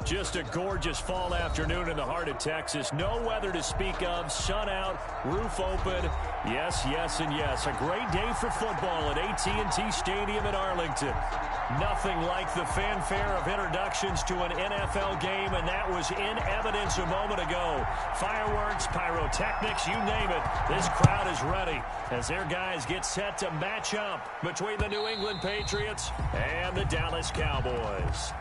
Just a gorgeous fall afternoon in the heart of Texas. No weather to speak of. Sun out, roof open. Yes, yes, and yes. A great day for football at AT&T Stadium in Arlington. Nothing like the fanfare of introductions to an NFL game, and that was in evidence a moment ago. Fireworks, pyrotechnics, you name it. This crowd is ready as their guys get set to match up between the New England Patriots and the Dallas Cowboys.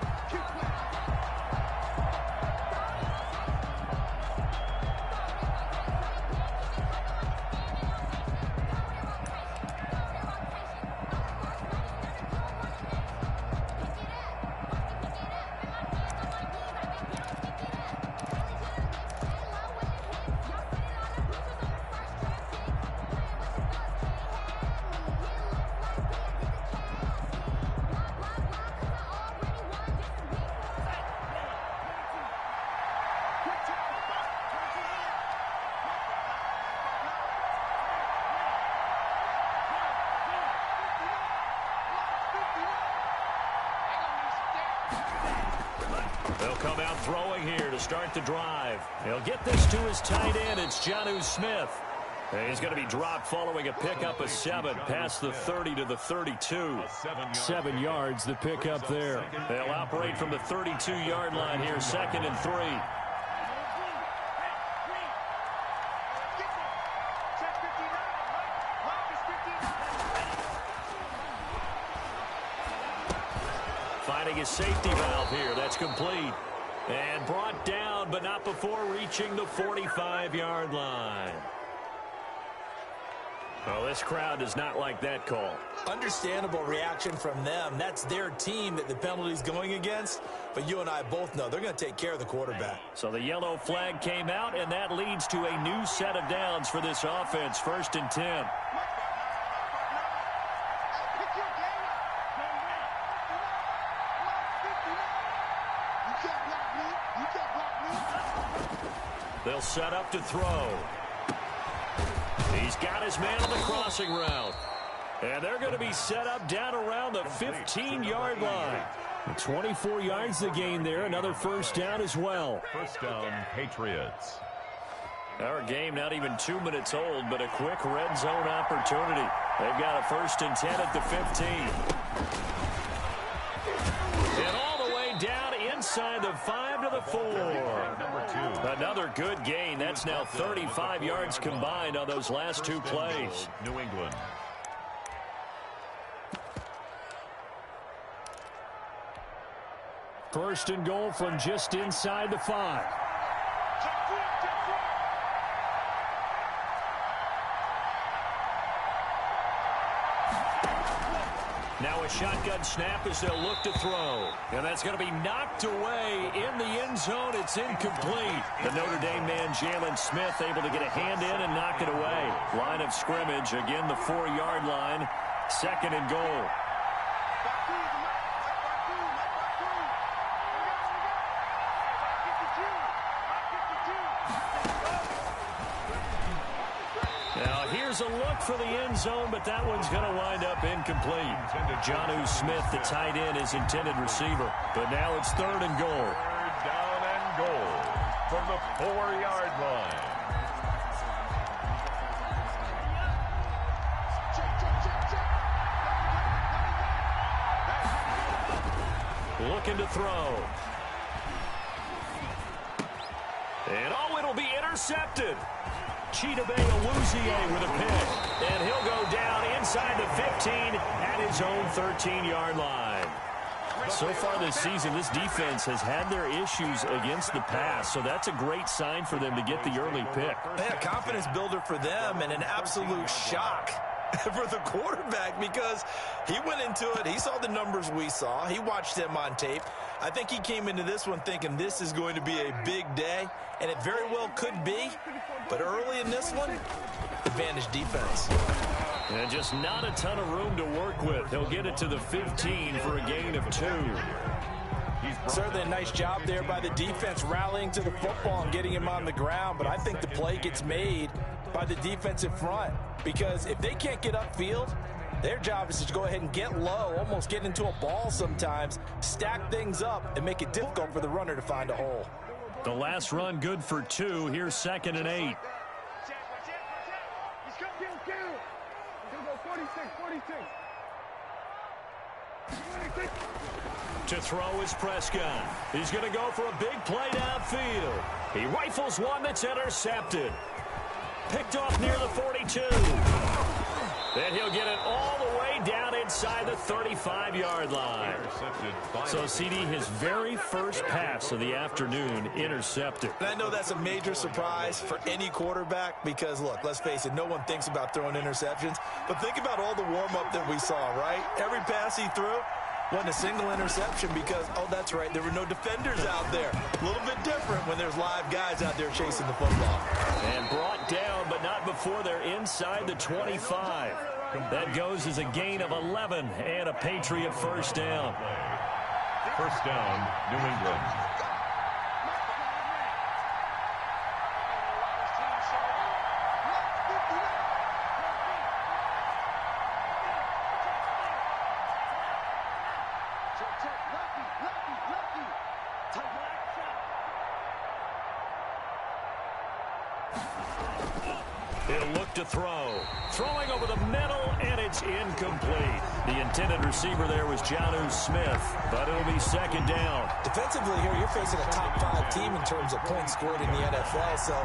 They'll come out throwing here to start the drive. He'll get this to his tight end. It's Jonnu Smith. And he's going to be dropped following a pickup of 7 past the 30 to the 32. 7 yards the pickup there. They'll operate from the 32-yard line here, 2nd and 3. Finding his safety valve here. That's complete. And brought down, but not before reaching the 45-yard line. Well, this crowd does not like that call. Understandable reaction from them. That's their team that the penalty's going against. But you and I both know they're going to take care of the quarterback. So the yellow flag came out, and that leads to a new set of downs for this offense. 1st and 10. They'll set up to throw. He's got his man on the crossing route. And they're going to be set up down around the 15-yard line. 24 yards to gain there. Another first down as well. First down, Patriots. Our game not even 2 minutes old, but a quick red zone opportunity. They've got a 1st and 10 at the 15. And all the way down inside the 5 to the 4. Another good gain. That's now 35 yards combined on those last 2 plays. New England. First and goal from just inside the 5. Now a shotgun snap as they'll look to throw. And that's going to be knocked away in the end zone. It's incomplete. The Notre Dame man, Jalen Smith, able to get a hand in and knock it away. Line of scrimmage, again the 4-yard line. 2nd and goal. Now here's a look for the end zone, but that one's going to wind up incomplete. Jonnu Smith, the tight end, is intended receiver. But now it's 3rd and goal. 3rd down and goal from the 4-yard line. Looking to throw. And oh, it'll be intercepted. Chidobe Awuzie with a pick. And he'll go down inside the 15 at his own 13-yard line. So far this season, this defense has had their issues against the pass, so that's a great sign for them to get the early pick. Yeah, confidence builder for them and an absolute shock for the quarterback because he went into it. He saw the numbers we saw. He watched them on tape. I think he came into this one thinking this is going to be a big day, and it very well could be. But early in this one, advantage defense. And just not a ton of room to work with. He'll get it to the 15 for a gain of 2. Certainly a nice job there by the defense rallying to the football and getting him on the ground. But I think the play gets made by the defensive front. Because if they can't get upfield, Their job is to go ahead and get low, almost get into a ball sometimes, stack things up, and make it difficult for the runner to find a hole. The last run good for 2. Here's 2nd and 8. To throw is Prescott. He's going to go for a big play downfield. He rifles one that's intercepted. Picked off near the 42. Then he'll get it all the way down inside the 35-yard line. So, CD, his very first pass of the afternoon intercepted. And I know that's a major surprise for any quarterback because, look, let's face it, no one thinks about throwing interceptions. But think about all the warm-up that we saw, right? Every pass he threw wasn't a single interception because, oh, that's right, there were no defenders out there. A little bit different when there's live guys out there chasing the football. And brought down, but not before they're inside the 25. That goes as a gain of 11 and a Patriot first down. First down, New England. He'll look to throw. Throwing over the middle, and it's incomplete. The intended receiver there was Jonnu Smith, but it'll be 2nd down. Defensively here, you're facing a top-5 team in terms of points scored in the NFL. So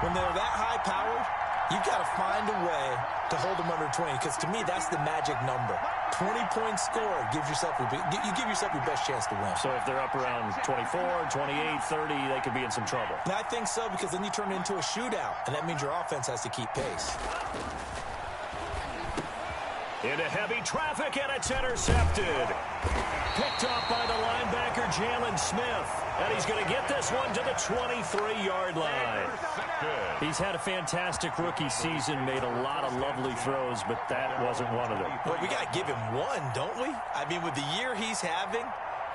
when they're that high-powered, you've got to find a way to hold them under 20, because to me, that's the magic number. 20 points scored gives yourself you give yourself your best chance to win. So if they're up around 24, 28, 30, they could be in some trouble. And I think so, because then you turn it into a shootout, and that means your offense has to keep pace. Into heavy traffic, and it's intercepted. Picked off by the linebacker, Jalen Smith. And he's going to get this one to the 23-yard line. He's had a fantastic rookie season, made a lot of lovely throws, but that wasn't one of them. Well, we got to give him one, don't we? I mean, with the year he's having,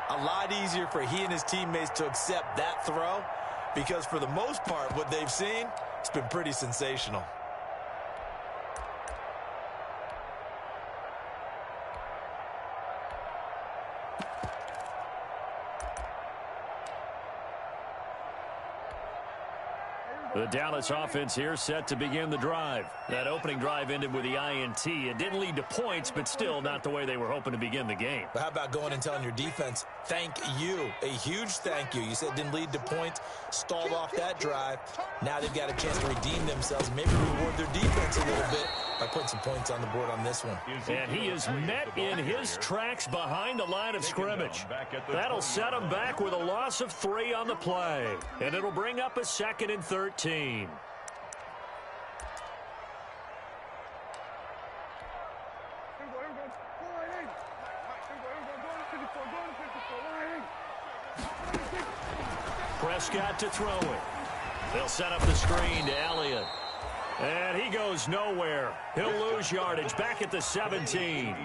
a lot easier for he and his teammates to accept that throw, because for the most part, what they've seen, it's been pretty sensational. The Dallas offense here set to begin the drive. That opening drive ended with the INT. It didn't lead to points, but still not the way they were hoping to begin the game. But how about going and telling your defense, thank you, a huge thank you. You said it didn't lead to points, stalled off that drive. Now they've got a chance to redeem themselves, maybe reward their defense a little bit by putting some points on the board on this one. And he is met in his tracks behind the line of scrimmage. That'll set him back with a loss of 3 on the play. And it'll bring up a 2nd and 13. Prescott to throw it. They'll set up the screen to Elliott. And he goes nowhere. He'll lose yardage back at the 17.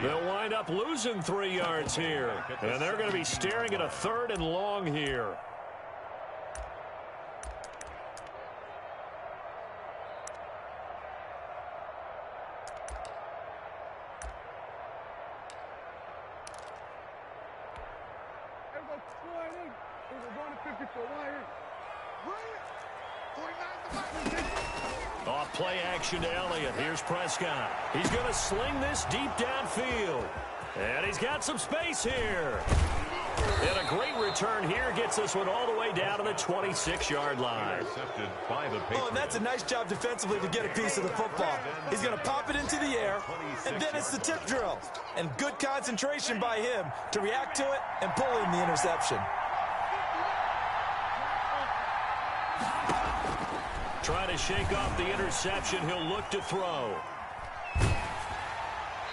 They'll wind up losing 3 yards here. And they're going to be staring at a 3rd and long here. Off play action to Elliott. Here's Prescott. He's going to sling this deep downfield. And he's got some space here. And a great return here gets this one all the way down to the 26-yard line. Oh, and that's a nice job defensively to get a piece of the football. He's going to pop it into the air, and then it's the tip drill. And good concentration by him to react to it and pull in the interception. Trying to shake off the interception. He'll look to throw.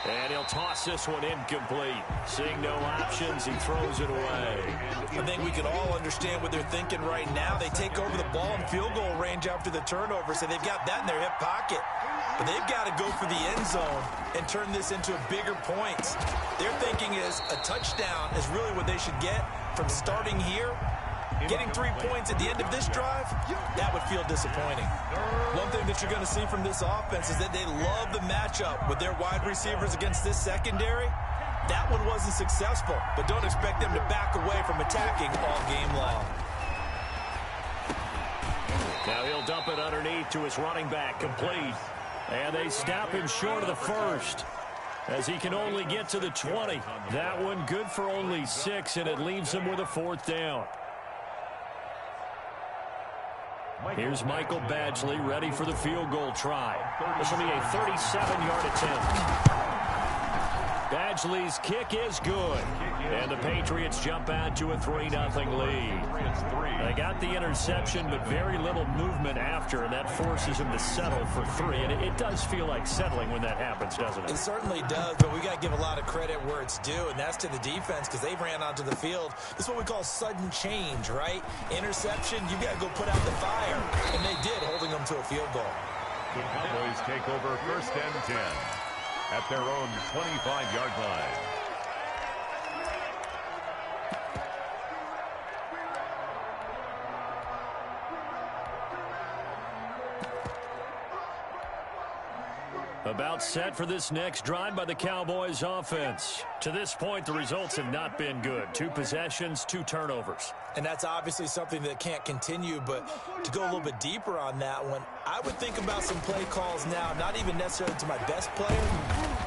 And he'll toss this one incomplete. Seeing no options, he throws it away. I think we can all understand what they're thinking right now. They take over the ball in field goal range after the turnover, so they've got that in their hip pocket. But they've got to go for the end zone and turn this into bigger points. Their thinking is a touchdown is really what they should get from starting here Getting 3 points at the end of this drive, that would feel disappointing. One thing that you're going to see from this offense is that they love the matchup with their wide receivers against this secondary. That one wasn't successful, but don't expect them to back away from attacking all game long. Now he'll dump it underneath to his running back, complete. And they stop him short of the first, as he can only get to the 20. That one good for only 6, and it leaves him with a 4th down. Here's Michael Badgley ready for the field goal try. This will be a 37-yard attempt. Badgley's kick is good. And the Patriots jump out to a 3-0 lead. They got the interception, but very little movement after, and that forces them to settle for 3. And it does feel like settling when that happens, doesn't it? It certainly does, but we got to give a lot of credit where it's due, and that's to the defense, because they ran onto the field. This is what we call sudden change, right? Interception, you got to go put out the fire. And they did, holding them to a field goal. The Cowboys take over 1st and 10 at their own 25-yard line. About set for this next drive by the Cowboys offense. To this point, the results have not been good. 2 possessions, 2 turnovers. And that's obviously something that can't continue, but to go a little bit deeper on that one, I would think about some play calls now, not even necessarily to my best player,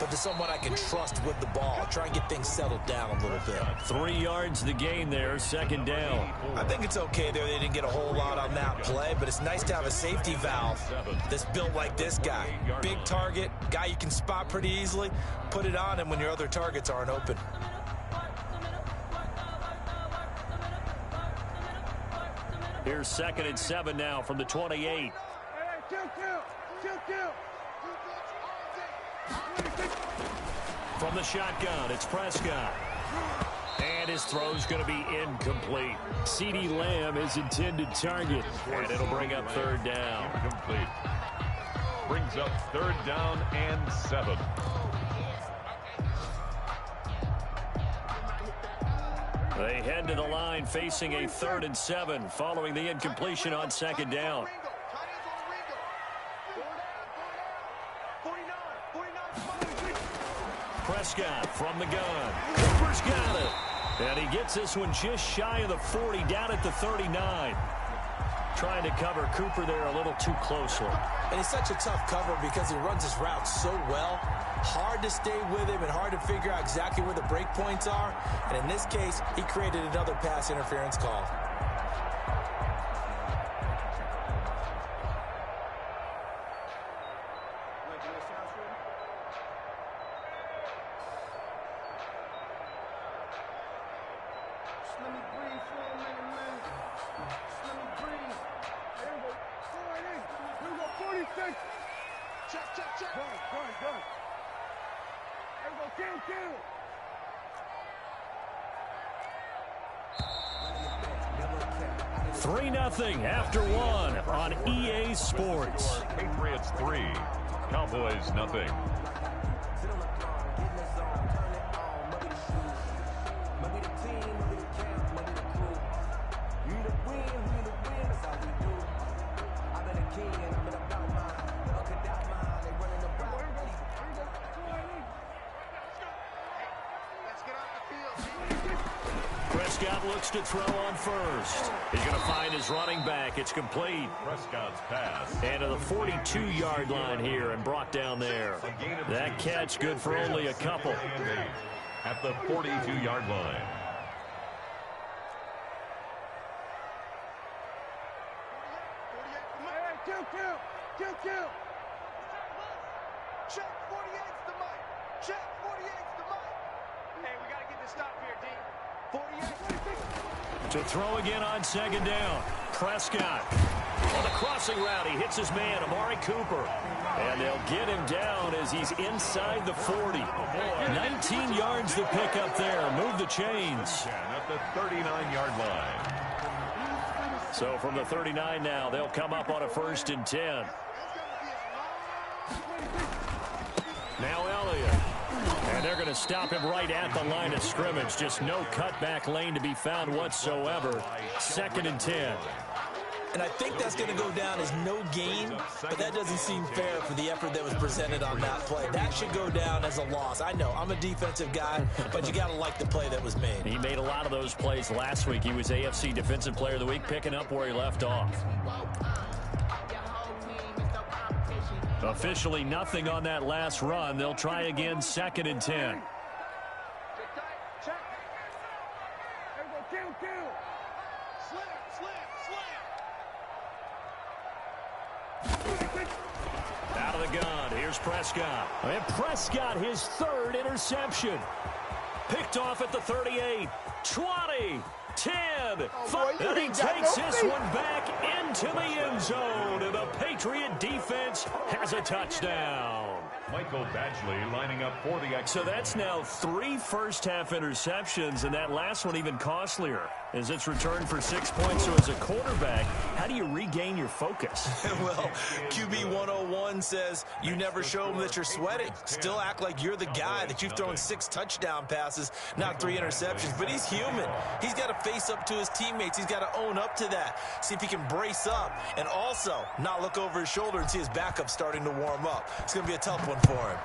but to someone I can trust with the ball. Try and get things settled down a little bit. 3 yards the gain there, 2nd down. I think it's okay there. They didn't get a whole lot on that play, but it's nice to have a safety valve that's built like this guy. Big target, guy you can spot pretty easily. Put it on him when your other targets aren't open. Here's 2nd and 7 now from the 28. From the shotgun, it's Prescott. And his throw's going to be incomplete. CeeDee Lamb is intended target, and it'll bring up 3rd down. Incomplete. Brings up 3rd down and 7. They head to the line facing a 3rd and 7 following the incompletion on 2nd down. Prescott from the gun. Cooper's got it. And he gets this one just shy of the 40, down at the 39. Trying to cover Cooper there a little too closely. And he's such a tough cover because he runs his routes so well. Hard to stay with him and hard to figure out exactly where the break points are. And in this case, he created another pass interference call. Check. Good. 3-0 after 1 on EA Sports. Patriots 3, Cowboys nothing. Prescott looks to throw on first. He's going to find his running back. It's complete. Prescott's pass. And to the 42-yard line here and brought down there. That catch good for only a couple. At the 42-yard line. Kill. Check 48's the mic. Check 48's the mic. Hey, we got to get this stop here, D. 48. To throw again on 2nd down. Prescott on the crossing route. He hits his man, Amari Cooper. And they'll get him down as he's inside the 40. 19 yards to pick up there. Move the chains. At the 39-yard line. So from the 39 now, they'll come up on a 1st and 10. Now Elliott. And they're going to stop him right at the line of scrimmage. Just no cutback lane to be found whatsoever. 2nd and 10. And I think that's going to go down as no gain, but that doesn't seem fair for the effort that was presented on that play. That should go down as a loss. I know, I'm a defensive guy, but you got to like the play that was made. He made a lot of those plays last week. He was AFC Defensive Player of the Week, picking up where he left off. Officially nothing on that last run. They'll try again, 2nd and 10. Out of the gun, here's Prescott. And Prescott, his 3rd interception. Picked off at the 38, 20, 10, 5, and he takes this one back into the end zone, and the Patriot defense has a touchdown. Michael Badgley lining up for the extra. So that's now 3 first-half interceptions, and that last one even costlier as it's returned for 6 points. So as a quarterback, how do you regain your focus? Well, QB 101 says you never show them that you're sweating. Still act like you're the guy, that you've thrown 6 touchdown passes, not 3 interceptions. But he's human. He's got to face up to his teammates. He's got to own up to that. See if he can brace up and also not look over his shoulder and see his backup starting to warm up. It's going to be a tough one for him.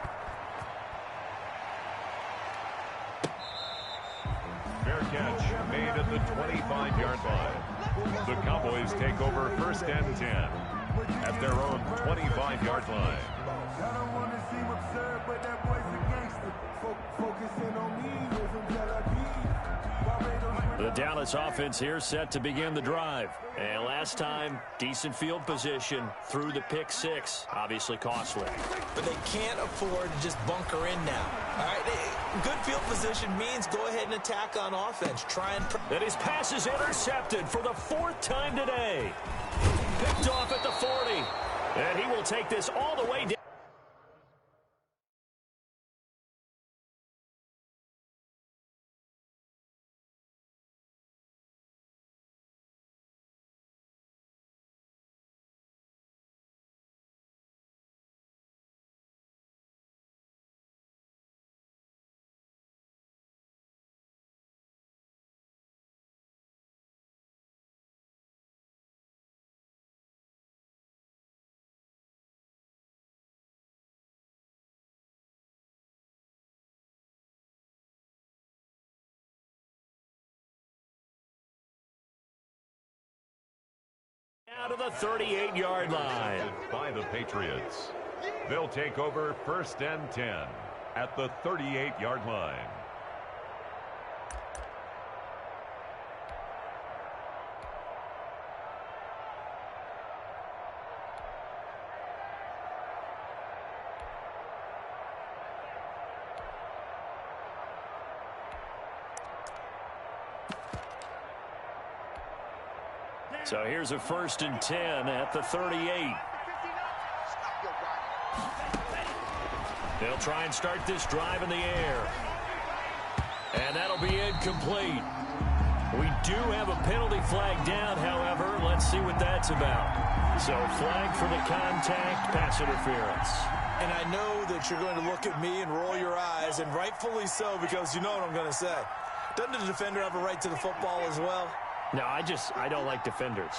Fair catch made at the 25-yard line. The Cowboys take over 1st and 10 at their own 25-yard line. I don't want to seem absurd, but that boy's a gangster. Focusing on me isn't The Dallas offense here set to begin the drive. And last time, decent field position through the pick 6. Obviously costly. But they can't afford to just bunker in now. All right, good field position means go ahead and attack on offense. Try and... And his pass is intercepted for the 4th time today. Picked off at the 40. And he will take this all the way down. Out of the 38-yard line. By the Patriots. They'll take over 1st and 10 at the 38-yard line. So here's a 1st and 10 at the 38. They'll try and start this drive in the air. And that'll be incomplete. We do have a penalty flag down, however. Let's see what that's about. So flag for the contact, pass interference. And I know that you're going to look at me and roll your eyes, and rightfully so, because you know what I'm going to say. Doesn't the defender have a right to the football as well? No, I don't like defenders.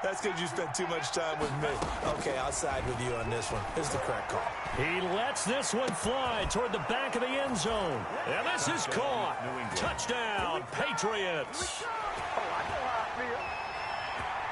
That's because you spent too much time with me. Okay, I'll side with you on this one. Here's the correct call. He lets this one fly toward the back of the end zone. And this is caught. Touchdown, Patriots.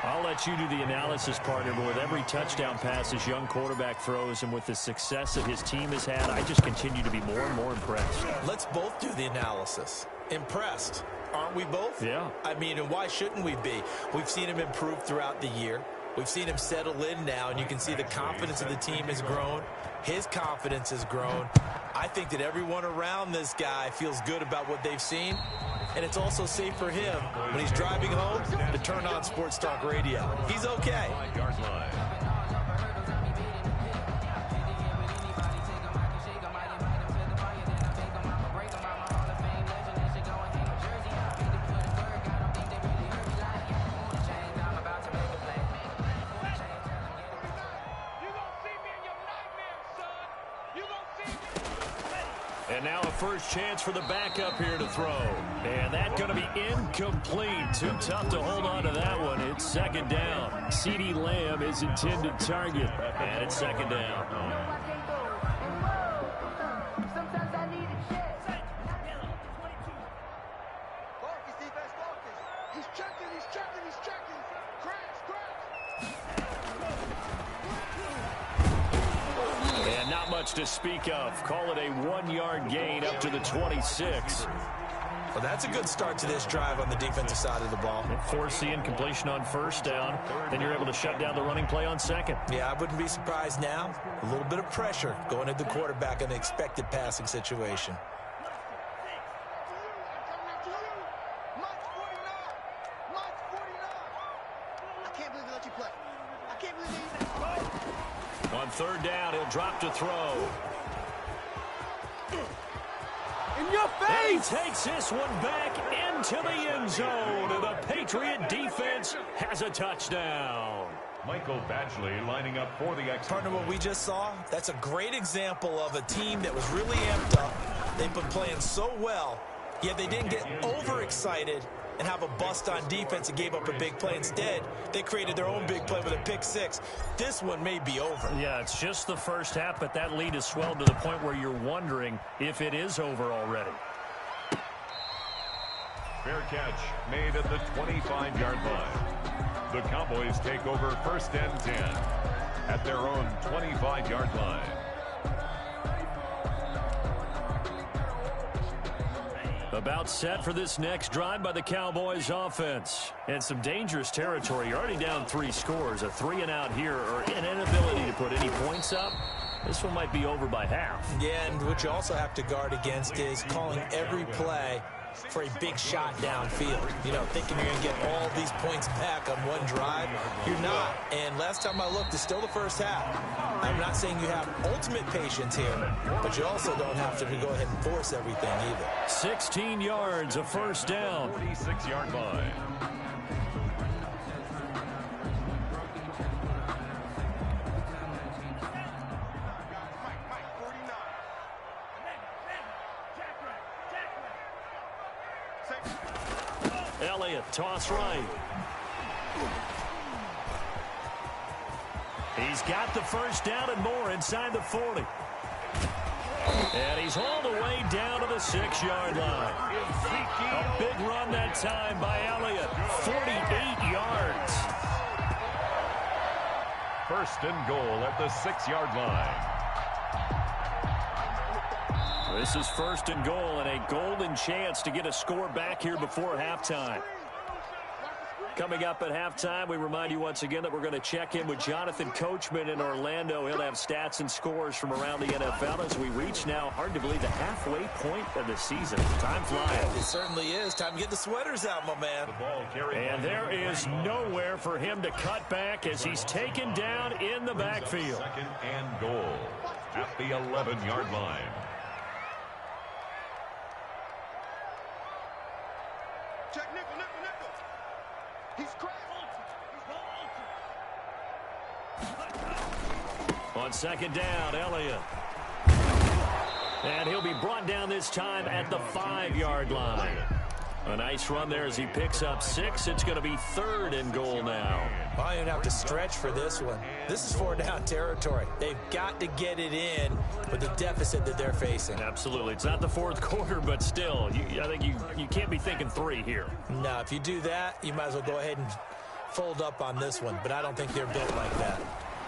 I'll let you do the analysis, partner, but with every touchdown pass this young quarterback throws and with the success that his team has had, I just continue to be more and more impressed. Let's both do the analysis. Impressed. Aren't we both? Yeah. I mean, and why shouldn't we be? We've seen him improve throughout the year. We've seen him settle in now, and you can see the confidence of the team has grown. His confidence has grown. I think that everyone around this guy feels good about what they've seen, and it's also safe for him when he's driving home to turn on Sports Talk Radio. He's okay. And now a first chance for the backup here to throw. And that's going to be incomplete. Too tough to hold on to that one. It's second down. CeeDee Lamb is intended target. And it's second down. And not much to speak of. Call it a 1-yard gain up to the 26. Well, that's a good start to this drive on the defensive side of the ball. Force the incompletion on first down. Then you're able to shut down the running play on second. Yeah, I wouldn't be surprised now. A little bit of pressure going at the quarterback in an expected passing situation. On third down, he'll drop to throw. In your face! And he takes this one back into the end zone. And the Patriot defense has a touchdown. Michael Badgley lining up for the extra. Partner, what we just saw, that's a great example of a team that was really amped up. They've been playing so well, yet they didn't get overexcited and have a bust on defense and gave up a big play. Instead, they created their own big play with a pick six. This one may be over. Yeah, it's just the first half, but that lead has swelled to the point where you're wondering if it is over already. Fair catch made at the 25-yard line. The Cowboys take over first and 10 at their own 25-yard line. About set for this next drive by the Cowboys offense. And some dangerous territory. You're already down 3 scores. A 3-and-out here or an inability to put any points up. This one might be over by half. Yeah, and what you also have to guard against is calling every play for a big shot downfield. You know, thinking you're going to get all these points back on one drive. You're not. And last time I looked, it's still the first half. I'm not saying you have ultimate patience here, but you also don't have to go ahead and force everything either. 16 yards, a first down. 46-yard line. Elliott, toss right. He's got the first down and more inside the 40. And he's all the way down to the 6-yard line. A big run that time by Elliott. 48 yards. First and goal at the 6-yard line. This is first and goal and a golden chance to get a score back here before halftime. Coming up at halftime, we remind you once again that we're going to check in with Jonathan Coachman in Orlando. He'll have stats and scores from around the NFL as we reach now, hard to believe, the halfway point of the season. Time flying. It certainly is. Time to get the sweaters out, my man. The ball carried. And there is nowhere for him to cut back as he's taken down in the backfield. Second and goal at the 11-yard line. Check nickel, nickel, nickel. He's cracked. On second down, Elliott. And he'll be brought down this time at the 5-yard line. A nice run there as he picks up 6. It's going to be third and goal now. Well, you don't have to stretch for this one. This is 4-down territory. They've got to get it in with the deficit that they're facing. Absolutely. It's not the fourth quarter, but still, I think you can't be thinking 3 here. No, if you do that, you might as well go ahead and fold up on this one. But I don't think they're built like that.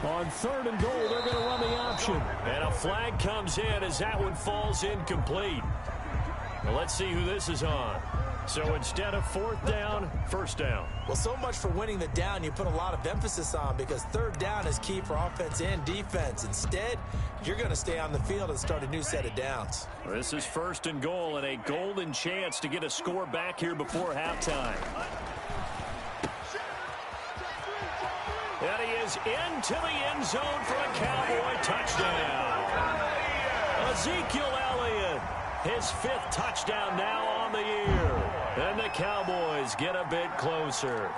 On third and goal, they're going to run the option. And a flag comes in as that one falls incomplete. Well, let's see who this is on. So instead of fourth down, first down. Well, so much for winning the down you put a lot of emphasis on because third down is key for offense and defense. Instead, you're going to stay on the field and start a new set of downs. This is first and goal and a golden chance to get a score back here before halftime. And he is into the end zone for a Cowboy touchdown. Ezekiel Elliott, his 5th touchdown now on the year. And the Cowboys get a bit closer.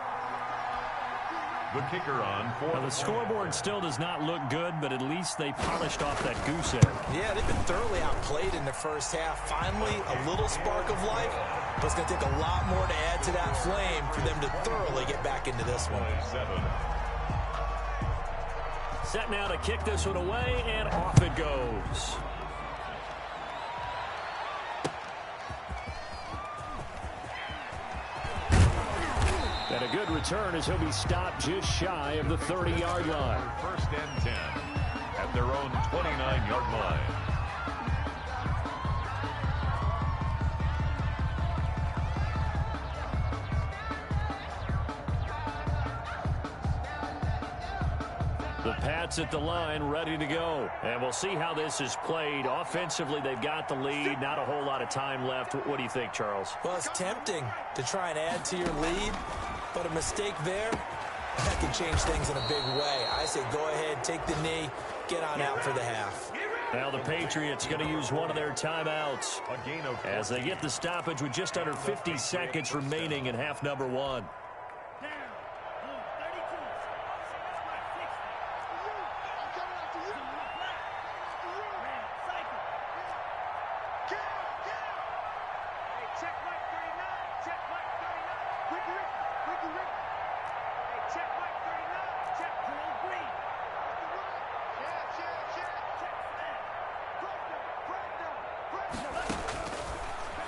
The kicker on Well, the scoreboard still does not look good, but at least they polished off that goose egg. Yeah, they've been thoroughly outplayed in the first half. Finally, a little spark of life, but it's going to take a lot more to add to that flame for them to thoroughly get back into this one. 7. Set now to kick this one away, and off it goes. And a good return as he'll be stopped just shy of the 30-yard line. First and 10 at their own 29-yard line. The Pats at the line, ready to go. And we'll see how this is played. Offensively, they've got the lead. Not a whole lot of time left. What do you think, Charles? Well, it's tempting to try and add to your lead, but a mistake there, that can change things in a big way. I say go ahead, take the knee, get on out for the half. Now the Patriots going to use one of their timeouts as they get the stoppage with just under 50 seconds remaining in half number 1.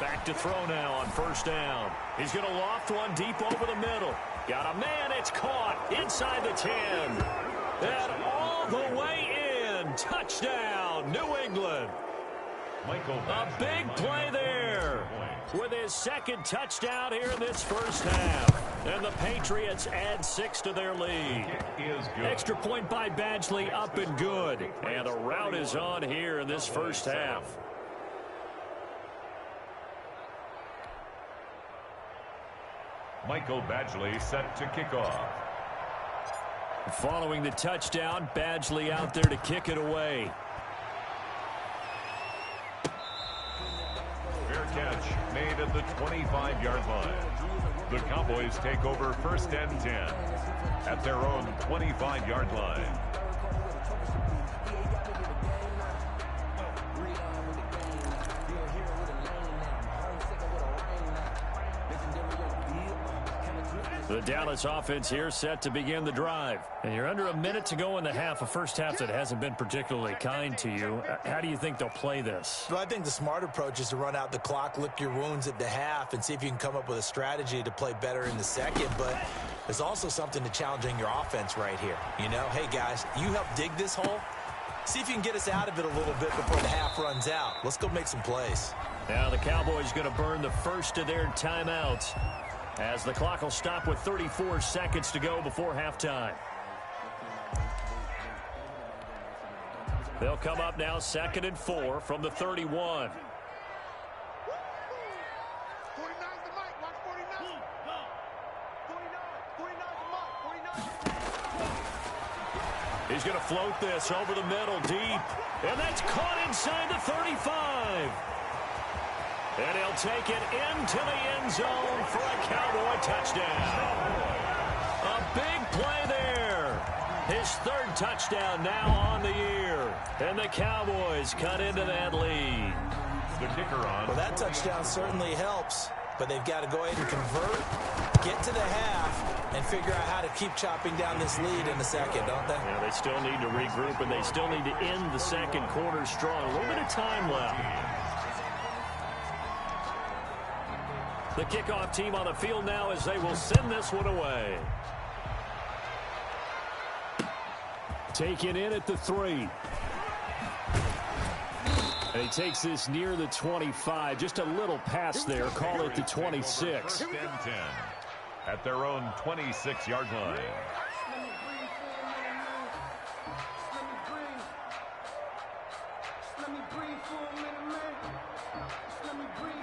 Back to throw now on first down. He's going to loft one deep over the middle. Got a man. It's caught inside the 10. And all the way in. Touchdown, New England. A big play there with his second touchdown here in this first half. And the Patriots add 6 to their lead. Extra point by Badgley, up and good. And the route is on here in this first half. Michael Badgley set to kick off. Following the touchdown, Badgley out there to kick it away. Fair catch made at the 25-yard line. The Cowboys take over first and 10 at their own 25-yard line. The Dallas offense here set to begin the drive. And you're under a minute to go in the half, a first half that hasn't been particularly kind to you. How do you think they'll play this? Well, I think the smart approach is to run out the clock, lick your wounds at the half, and see if you can come up with a strategy to play better in the second. But there's also something to challenging your offense right here. You know, hey, guys, you help dig this hole. See if you can get us out of it a little bit before the half runs out. Let's go make some plays. Now the Cowboys going to burn the first of their timeouts, as the clock will stop with 34 seconds to go before halftime. They'll come up now 2nd and 4 from the 31. He's going to float this over the middle deep. And that's caught inside the 35. And he'll take it into the end zone for a Cowboy touchdown. A big play there. His 3rd touchdown now on the year. And the Cowboys cut into that lead. The kicker on. Well, that touchdown certainly helps, but they've got to go ahead and convert, get to the half, and figure out how to keep chopping down this lead in the second, don't they? Yeah, they still need to regroup, and they still need to end the second quarter strong. A little bit of time left. The kickoff team on the field now as they will send this one away. Taken in at the 3. And he takes this near the 25. Just a little pass there. Call it the 26. 10 at their own 26-yard line.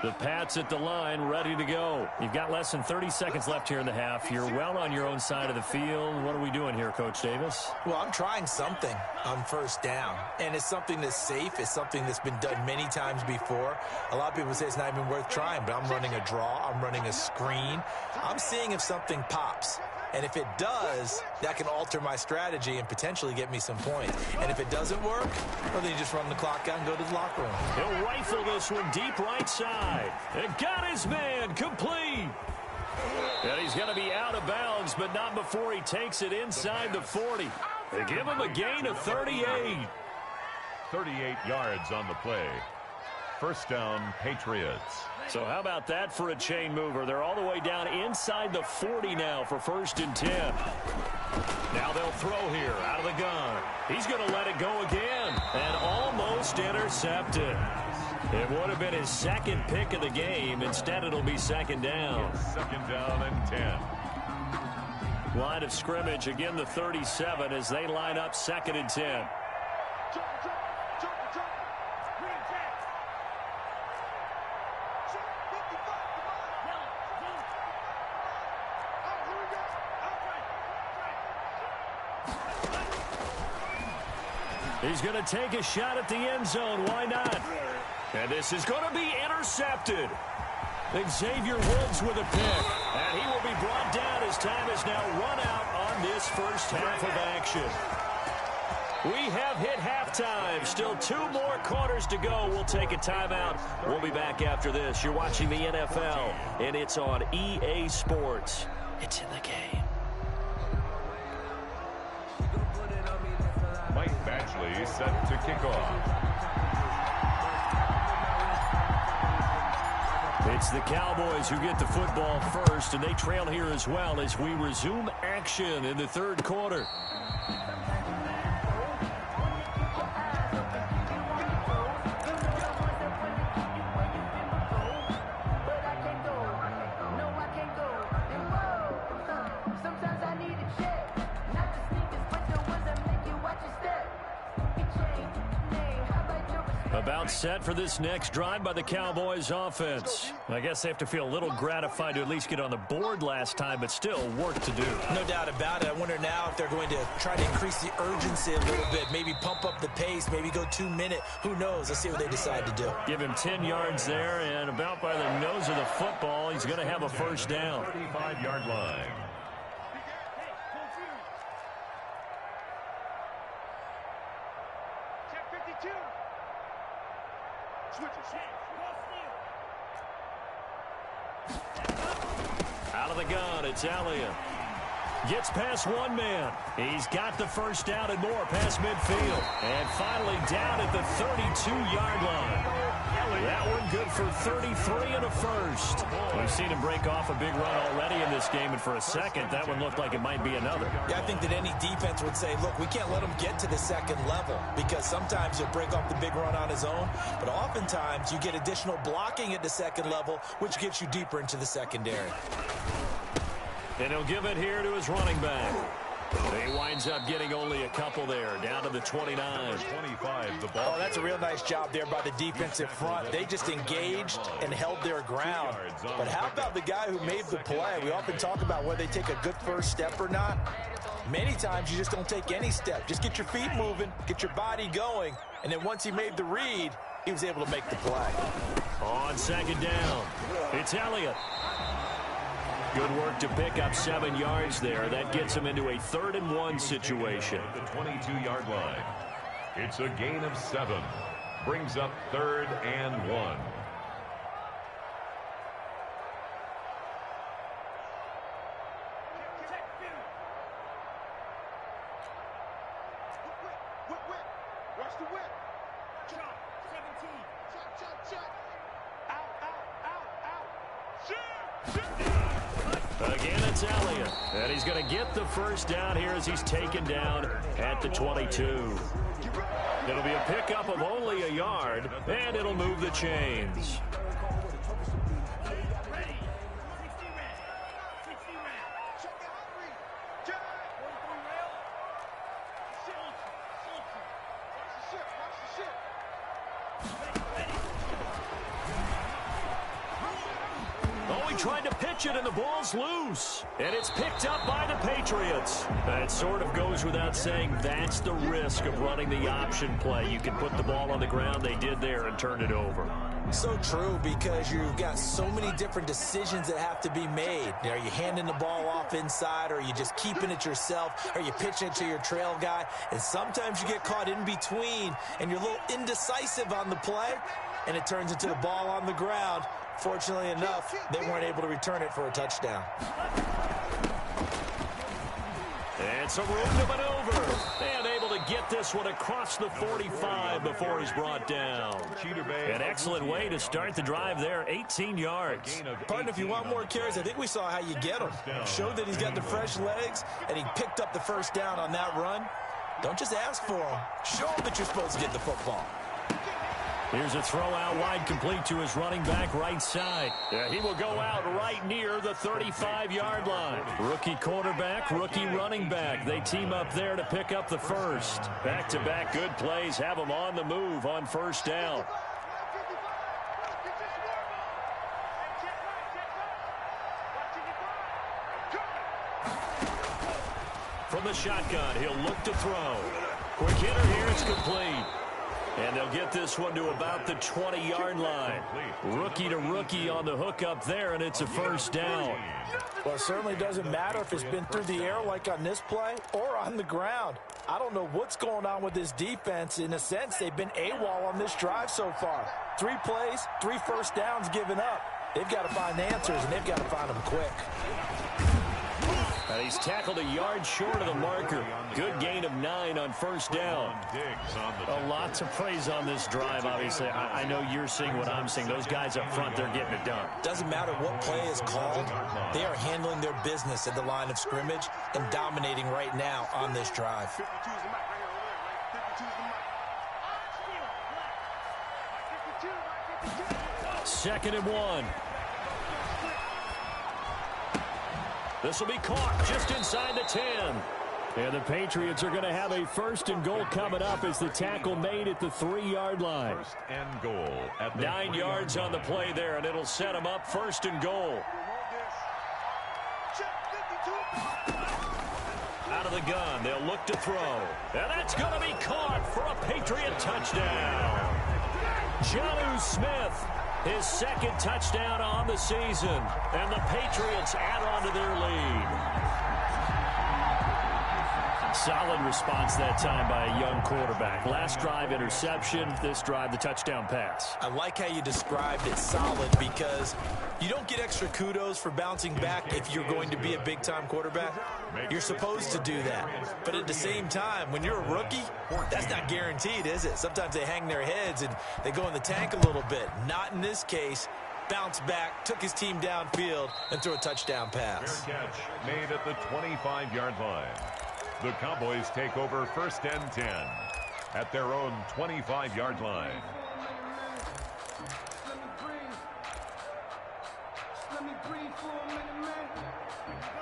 The Pats at the line, ready to go. You've got less than 30 seconds left here in the half. You're well on your own side of the field. What are we doing here, Coach Davis? Well, I'm trying something on first down, and it's something that's safe. It's something that's been done many times before. A lot of people say it's not even worth trying, but I'm running a draw. I'm running a screen. I'm seeing if something pops. And if it does, that can alter my strategy and potentially get me some points. And if it doesn't work, well, then you just run the clock out and go to the locker room. He'll rifle this one deep right side. And got his man complete. And he's going to be out of bounds, but not before he takes it inside the 40. They give him a gain of 38. 38 yards on the play. First down, Patriots. So how about that for a chain mover? They're all the way down inside the 40 now for 1st and 10. Now they'll throw here out of the gun. He's going to let it go again and almost intercepted. It would have been his second pick of the game. Instead, it'll be 2nd down. 2nd down and 10. Line of scrimmage, again the 37 as they line up 2nd and 10. He's going to take a shot at the end zone. Why not? And this is going to be intercepted. Xavier Woods with a pick. And he will be brought down as time is now run out on this first half of action. We have hit halftime. Still 2 more quarters to go. We'll take a timeout. We'll be back after this. You're watching the NFL, and it's on EA Sports. It's in the game. Mike Badgley set to kick off. It's the Cowboys who get the football first, and they trail here as well as we resume action in the 3rd quarter. About set for this next drive by the Cowboys offense. I guess they have to feel a little gratified to at least get on the board last time, but still work to do. No doubt about it. I wonder now if they're going to try to increase the urgency a little bit, maybe pump up the pace, maybe go 2-minute. Who knows? Let's see what they decide to do. Give him 10 yards there, and about by the nose of the football, he's going to have a first down. 35-yard line. Out of the gun, it's Elliott. Gets past one man. He's got the first down and more past midfield. And finally down at the 32-yard line. That one good for 33 and a first. We've seen him break off a big run already in this game, and for a second, that one looked like it might be another. Yeah, I think that any defense would say, look, we can't let him get to the 2nd level, because sometimes he'll break off the big run on his own, but oftentimes you get additional blocking at the 2nd level, which gets you deeper into the secondary. And he'll give it here to his running back. He winds up getting only a couple there, down to the 29. 25, the ball. Oh, that's a real nice job there by the defensive front. They just engaged and held their ground. But how about the guy who made the play? We often talk about whether they take a good first step or not. Many times you just don't take any step. Just get your feet moving, get your body going, and then once he made the read, he was able to make the play. On 2nd down, it's Elliott. Good work to pick up 7 yards there. That gets him into a 3rd and 1 situation. The 22-yard line. It's a gain of 7. Brings up 3rd and 1. Watch the whip. Chop, 17. Chop. Out. Shoot. Again, it's Elliott. And he's going to get the first down here as he's taken down at the 22. It'll be a pickup of only a yard, and it'll move the chains. he tried to pitch it, and the ball's loose. And it's picked up by the Patriots. That sort of goes without saying. That's the risk of running the option play. You can put the ball on the ground. They did there and turned it over. So true, because you've got so many different decisions that have to be made. Are you handing the ball off inside, or are you just keeping it yourself? Are you pitching it to your trail guy? And sometimes you get caught in between, and you're a little indecisive on the play, and it turns into the ball on the ground. Fortunately enough, they weren't able to return it for a touchdown. It's a room to maneuver. And able to get this one across the 45 before he's brought down. An excellent way to start the drive there, 18 yards. Pardon, if you want more carries, I think we saw how you get him. Showed that he's got the fresh legs, and he picked up the first down on that run. Don't just ask for him. Show him that you're supposed to get the football. Here's a throw out wide, complete to his running back right side. He will go out right near the 35-yard line. Rookie quarterback, rookie running back. They team up there to pick up the first. Back-to-back good plays have them on the move on first down. From the shotgun, he'll look to throw. Quick hitter here, it's complete. And they'll get this one to about the 20-yard line. Rookie to rookie on the hook up there, and it's a first down. Well, it certainly doesn't matter if it's been through the air like on this play or on the ground. I don't know what's going on with this defense. In a sense, they've been AWOL on this drive so far. 3 plays, 3 first downs given up. They've got to find answers, and they've got to find them quick. He's tackled a yard short of the marker. Good gain of 9 on first down. A lot to praise on this drive, obviously. I know you're seeing what I'm seeing. Those guys up front, they're getting it done. Doesn't matter what play is called. They are handling their business at the line of scrimmage and dominating right now on this drive. 2nd and 1. This will be caught just inside the 10. And the Patriots are going to have a 1st and goal coming up as the tackle made at the 3-yard line. 1st and goal. At 9 yards on the play there, and it'll set them up 1st and goal. Out of the gun, they'll look to throw. And that's going to be caught for a Patriot touchdown. Jonnu Smith. His 2nd touchdown on the season, and the Patriots add on to their lead. Solid response that time by a young quarterback. Last drive, interception. This drive, the touchdown pass. I like how you described it, solid, because you don't get extra kudos for bouncing back if you're going to be a big-time quarterback. You're supposed to do that. But at the same time, when you're a rookie, that's not guaranteed, is it? Sometimes they hang their heads and they go in the tank a little bit. Not in this case. Bounced back, took his team downfield, and threw a touchdown pass. Fair catch made at the 25-yard line. The Cowboys take over 1st and 10 at their own 25-yard line.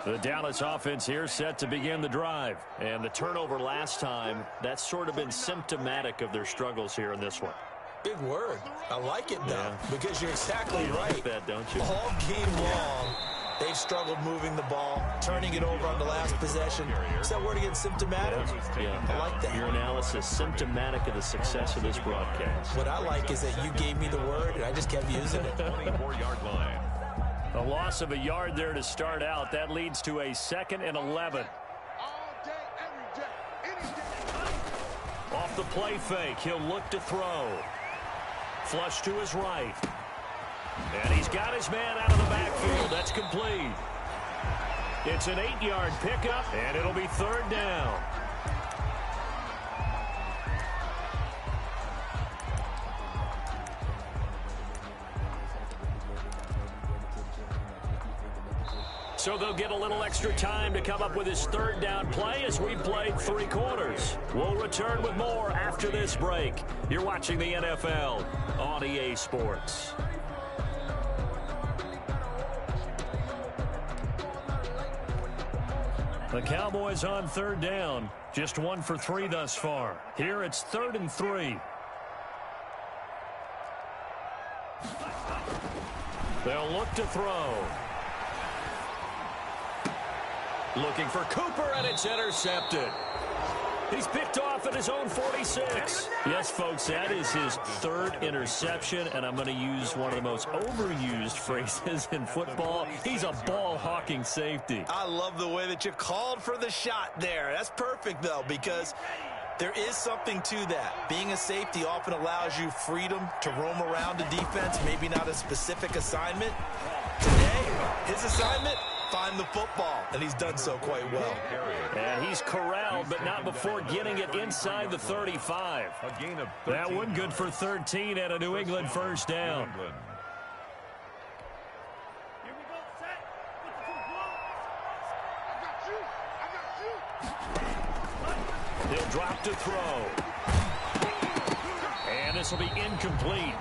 The Dallas offense here set to begin the drive. And the turnover last time, that's sort of been symptomatic of their struggles here in this one. Big word. I like it, though, because you're exactly you right. like that, don't you? All game long, they've struggled moving the ball, turning it over on the last possession. Is that word again, symptomatic? Yeah. I like that. Your analysis, symptomatic of the success of this broadcast. What I like is that you gave me the word, and I just kept using it. 24-yard line. A loss of a yard there to start out. That leads to a 2nd and 11. Off the play fake, he'll look to throw. Flush to his right. And he's got his man out of the backfield. That's complete. It's an 8-yard pickup, and it'll be 3rd down. So they'll get a little extra time to come up with his 3rd down play as we played 3 quarters. We'll return with more after this break. You're watching the NFL on EA Sports. The Cowboys on 3rd down. Just 1 for 3 thus far. Here it's 3rd and 3. They'll look to throw. Looking for Cooper, and it's intercepted. He's picked off at his own 46. Yes, folks, that is his third interception, and I'm going to use one of the most overused phrases in football. He's a ball-hawking safety. I love the way that you called for the shot there. That's perfect, though, because there is something to that. Being a safety often allows you freedom to roam around a defense, maybe not a specific assignment. Today, his assignment, find the football, and he's done so quite well. And he's corralled, but not before getting it inside the 35. A gain of 13. That one good for 13 and a New England first down. He'll drop to throw. And this will be incomplete.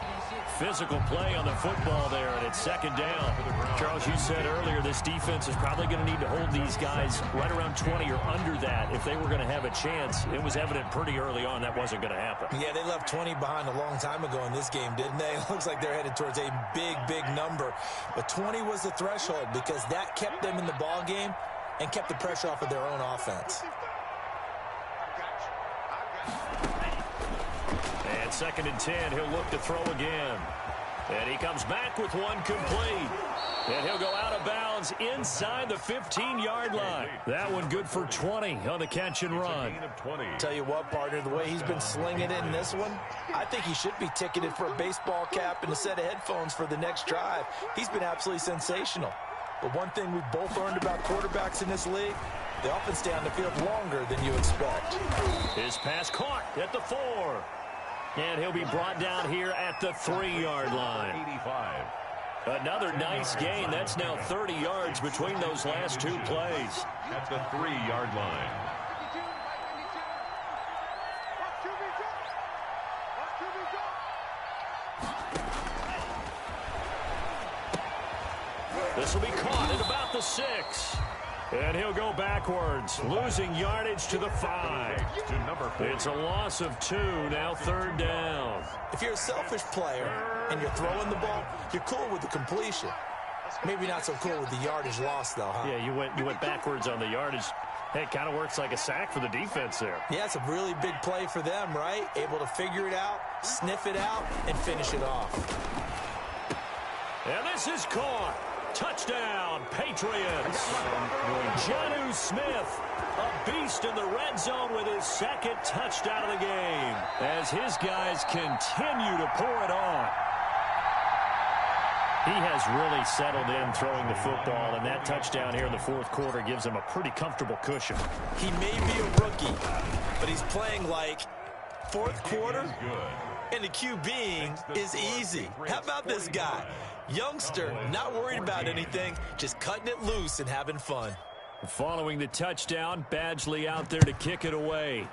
Physical play on the football there, and it's second down. Charles, you said earlier this defense is probably going to need to hold these guys right around 20 or under that if they were going to have a chance. It was evident pretty early on that wasn't going to happen. Yeah, they left 20 behind a long time ago in this game, didn't they? It looks like they're headed towards a big, big number. But 20 was the threshold because that kept them in the ball game and kept the pressure off of their own offense. And second and 10, he'll look to throw again. And he comes back with one complete. And he'll go out of bounds inside the 15-yard line. That one good for 20 on the catch and run. Tell you what, partner, the way he's been slinging it in this one, I think he should be ticketed for a baseball cap and a set of headphones for the next drive. He's been absolutely sensational. But one thing we've both learned about quarterbacks in this league, they often stay on the field longer than you expect. His pass caught at the 4. And he'll be brought down here at the 3-yard line. 85. Another nice gain. That's now 30 yards between those last two plays. At the 3-yard line. This will be caught at about the 6. And he'll go backwards, losing yardage to the 5. To number 4. It's a loss of 2, now third down. If you're a selfish player and you're throwing the ball, you're cool with the completion. Maybe not so cool with the yardage loss, though, huh? Yeah, you went backwards on the yardage. Hey, it kind of works like a sack for the defense there. Yeah, it's a really big play for them, right? Able to figure it out, sniff it out, and finish it off. And this is caught. Touchdown, Patriots. Jonnu Smith, a beast in the red zone with his second touchdown of the game as his guys continue to pour it on. He has really settled in throwing the football, and that touchdown here in the fourth quarter gives him a pretty comfortable cushion. He may be a rookie, but he's playing like fourth quarter, and the QBing is easy. How about this guy? Youngster, not worried about anything, just cutting it loose and having fun. Following the touchdown, Badgley out there to kick it away.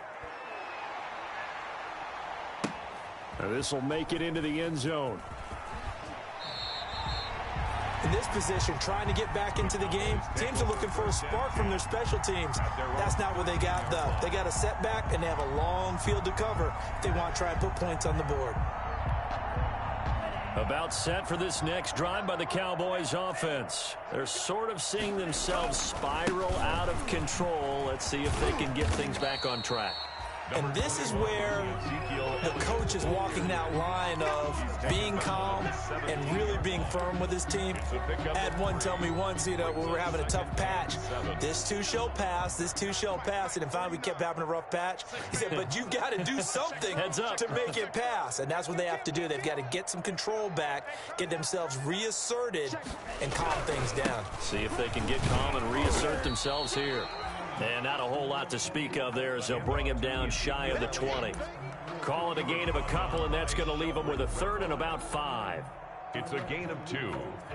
This will make it into the end zone. In this position, trying to get back into the game, teams are looking for a spark from their special teams. That's not what they got, though. They got a setback, and they have a long field to cover if they want to try and put points on the board. About set for this next drive by the Cowboys offense. They're sort of seeing themselves spiral out of control. Let's see if they can get things back on track. And this is where the coach is walking that line of being calm and really being firm with his team. I had one tell me once, when we were having a tough patch, this too shall pass, this too shall pass. And finally we kept having a rough patch. He said, but you've got to do something to make it pass. And that's what they have to do. They've got to get some control back, get themselves reasserted, and calm things down. See if they can get calm and reassert themselves here. And not a whole lot to speak of there as they'll bring him down shy of the 20. Call it a gain of a couple, and that's going to leave him with a third and about 5. It's a gain of 2.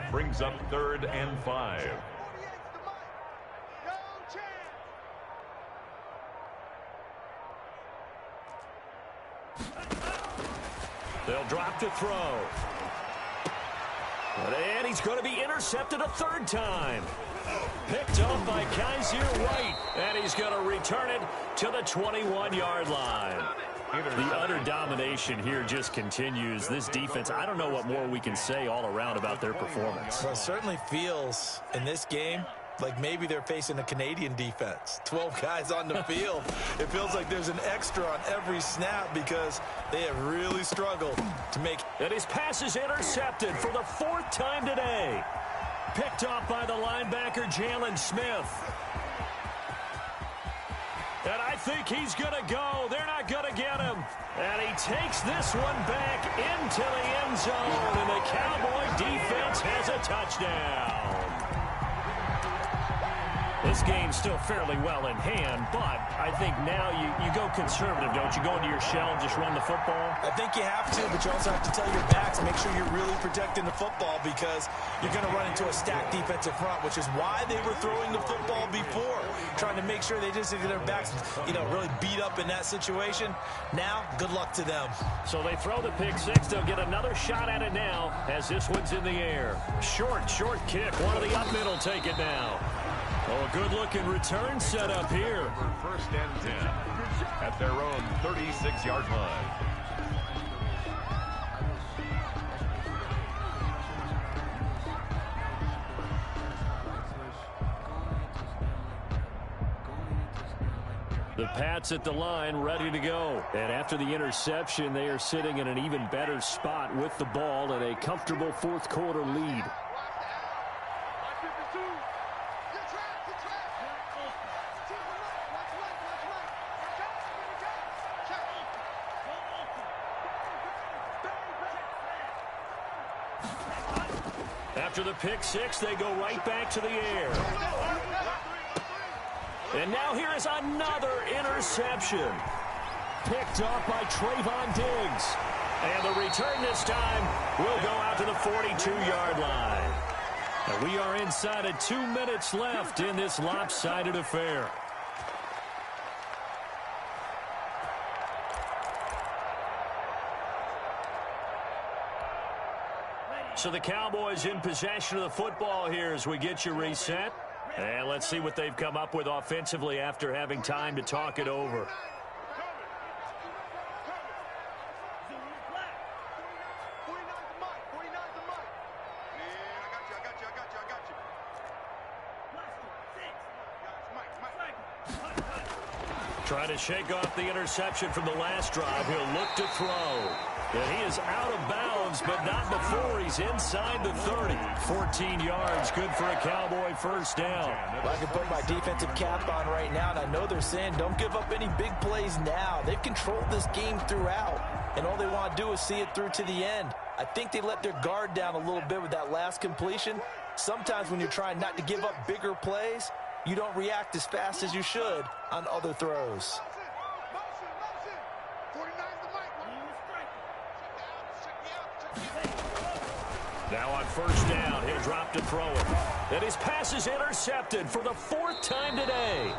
Brings up 3rd and 5. They'll drop to throw. And he's going to be intercepted a third time. Picked off by Kaiser White, and he's going to return it to the 21-yard line. The utter domination here just continues. This defense, I don't know what more we can say all around about their performance. Well, it certainly feels in this game like maybe they're facing a Canadian defense. 12 guys on the field. It feels like there's an extra on every snap because they have really struggled to make. And his pass is intercepted for the 4th time today. Picked off by the linebacker, Jalen Smith. And I think he's going to go. They're not going to get him. And he takes this one back into the end zone. And the Cowboy defense has a touchdown. This game's still fairly well in hand, but I think now you go conservative, don't you? Go into your shell and just run the football? I think you have to, but you also have to tell your backs, make sure you're really protecting the football because you're going to run into a stacked defensive front, which is why they were throwing the football before, trying to make sure they just get their backs, really beat up in that situation. Now, good luck to them. So they throw the pick six. They'll get another shot at it now as this one's in the air. Short kick. One of the up middle take it now. Oh, a good-looking return set up here. First and 10 at their own 36-yard line. The Pats at the line, ready to go. And after the interception, they are sitting in an even better spot with the ball and a comfortable fourth-quarter lead. After the pick six, they go right back to the air. And now here is another interception. Picked off by Trayvon Diggs. And the return this time will go out to the 42-yard line. And we are inside of 2 minutes left in this lopsided affair. So the Cowboys in possession of the football here as we get you reset. And let's see what they've come up with offensively after having time to talk it over. Trying to shake off the interception from the last drive. He'll look to throw. And he is out of bounds, but not before he's inside the 30. 14 yards, good for a Cowboy first down. Well, I can put my defensive cap on right now, and I know they're saying don't give up any big plays now. They've controlled this game throughout, and all they want to do is see it through to the end. I think they let their guard down a little bit with that last completion. Sometimes when you're trying not to give up bigger plays, you don't react as fast as you should on other throws. Now on first down, he'll drop to throw it. And his pass is intercepted for the 4th time today.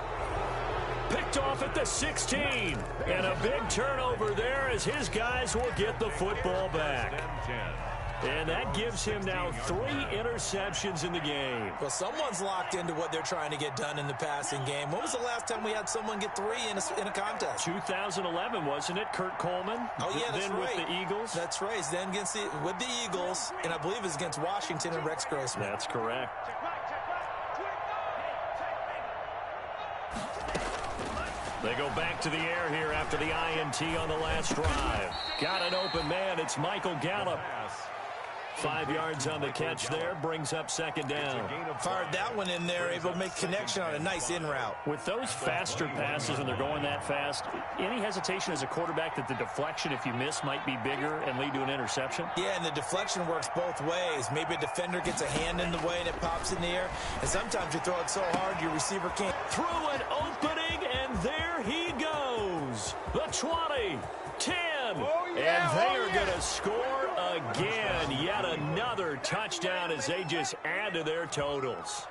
Picked off at the 16. And a big turnover there as his guys will get the football back. And that gives him now 3 interceptions in the game. Well, someone's locked into what they're trying to get done in the passing game. When was the last time we had someone get 3 in a contest? 2011, wasn't it? Kurt Coleman? Oh, yeah, that's then right. With the Eagles? That's right. Then with the Eagles, and I believe it was against Washington and Rex Grossman. That's correct. They go back to the air here after the INT on the last drive. Got an open man. It's Michael Gallup. 5 yards on the catch there, brings up second down. Fired that one in there, able to make connection on a nice in route. With those faster passes and they're going that fast, any hesitation as a quarterback that the deflection, if you miss, might be bigger and lead to an interception? Yeah, and the deflection works both ways. Maybe a defender gets a hand in the way and it pops in the air, and sometimes you throw it so hard your receiver can't. Through an opening, and there he goes. The 20, 10, and they are going to score again. Yet another touchdown as they just add to their totals.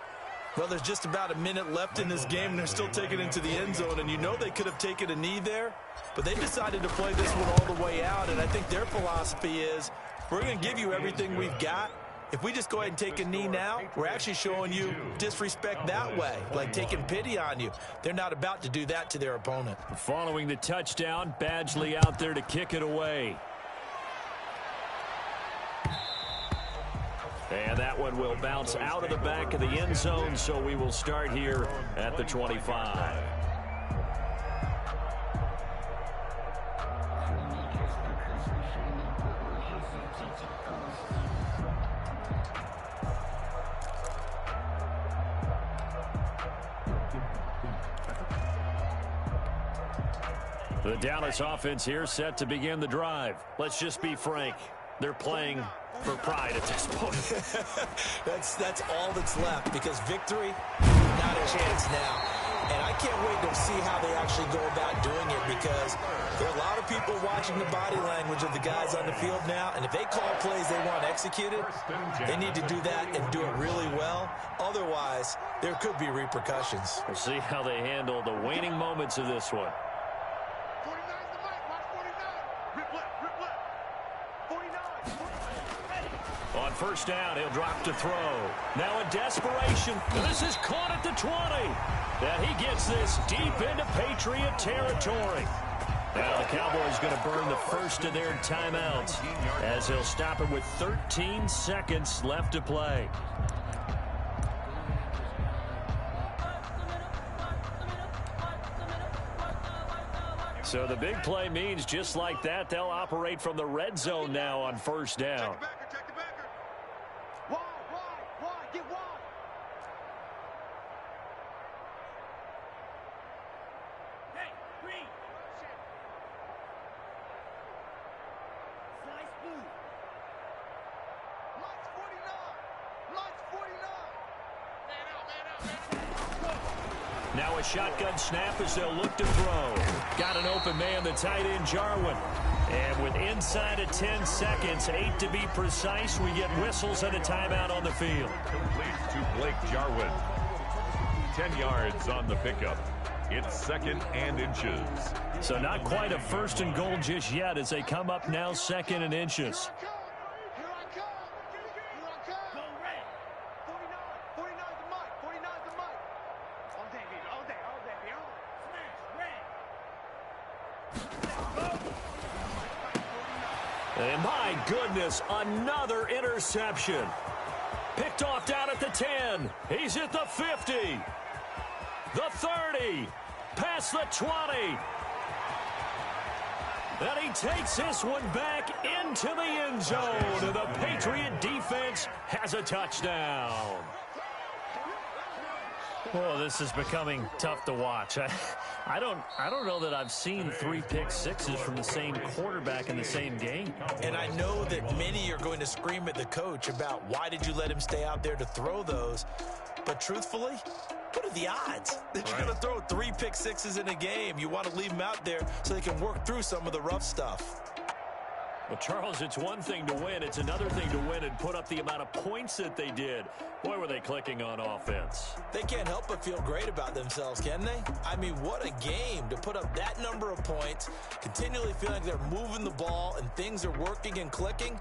Well, there's just about a minute left in this game, and they're still taking it into the end zone. And you know they could have taken a knee there, but they decided to play this one all the way out. And I think their philosophy is, we're going to give you everything we've got, If we just go ahead and take a knee now, we're actually showing you disrespect that way, like taking pity on you. They're not about to do that to their opponent. Following the touchdown, Badgley out there to kick it away. And that one will bounce out of the back of the end zone, so we will start here at the 25. The Dallas offense here set to begin the drive. Let's just be frank. They're playing for pride at this point. That's all that's left, because victory, not a chance now. And I can't wait to see how they actually go about doing it, because there are a lot of people watching the body language of the guys on the field now, and if they call plays they want executed, they need to do that and do it really well. Otherwise, there could be repercussions. We'll see how they handle the waning moments of this one. 49's the mic. Watch 49. Rip left. Rip left. 49. On first down, he'll drop to throw. Now in desperation. This is caught at the 20. And he gets this deep into Patriot territory. Now the Cowboys going to burn the first of their timeouts, as he'll stop it with 13 seconds left to play. So the big play means just like that, they'll operate from the red zone now on first down. Check the backer. Wide. Get wide. Hey, green. Slice blue. Lights 49. Lights 49. Man out. Now a shotgun snap as they'll look to throw. Got an open man, the tight end, Jarwin. And with inside of 10 seconds, 8 to be precise, we get whistles and a timeout on the field. Complete to Blake Jarwin. 10 yards on the pickup. It's second and inches. So not quite a first and goal just yet as they come up now second and inches. Here I come. Go red. 49. 49's the mic. 49's the mic. All day, baby. All day. Smash red. And my goodness, another interception. Picked off down at the 10. He's at the 50. The 30. Past the 20. And he takes this one back into the end zone. And the Patriot defense has a touchdown. Oh, this is becoming tough to watch. I don't know that I've seen 3 pick sixes from the same quarterback in the same game. And I know that many are going to scream at the coach about why did you let him stay out there to throw those. But truthfully, what are the odds that you're going to throw 3 pick sixes in a game? You want to leave them out there so they can work through some of the rough stuff. Well, Charles, it's one thing to win. It's another thing to win and put up the amount of points that they did. Boy, were they clicking on offense. They can't help but feel great about themselves, can they? I mean, what a game to put up that number of points, continually feeling like they're moving the ball and things are working and clicking.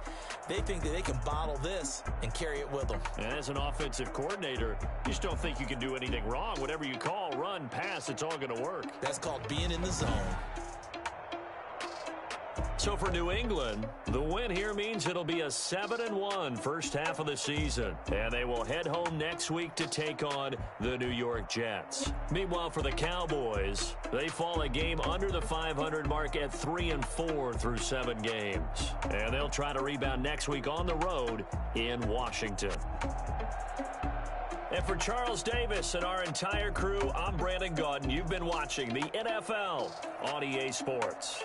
They think that they can bottle this and carry it with them. And as an offensive coordinator, you just don't think you can do anything wrong. Whatever you call, run, pass, it's all going to work. That's called being in the zone. So for New England, the win here means it'll be a 7-1 first half of the season. And they will head home next week to take on the New York Jets. Meanwhile, for the Cowboys, they fall a game under the 500 mark at 3-4 through 7 games. And they'll try to rebound next week on the road in Washington. And for Charles Davis and our entire crew, I'm Brandon Gaudin. You've been watching the NFL on EA Sports.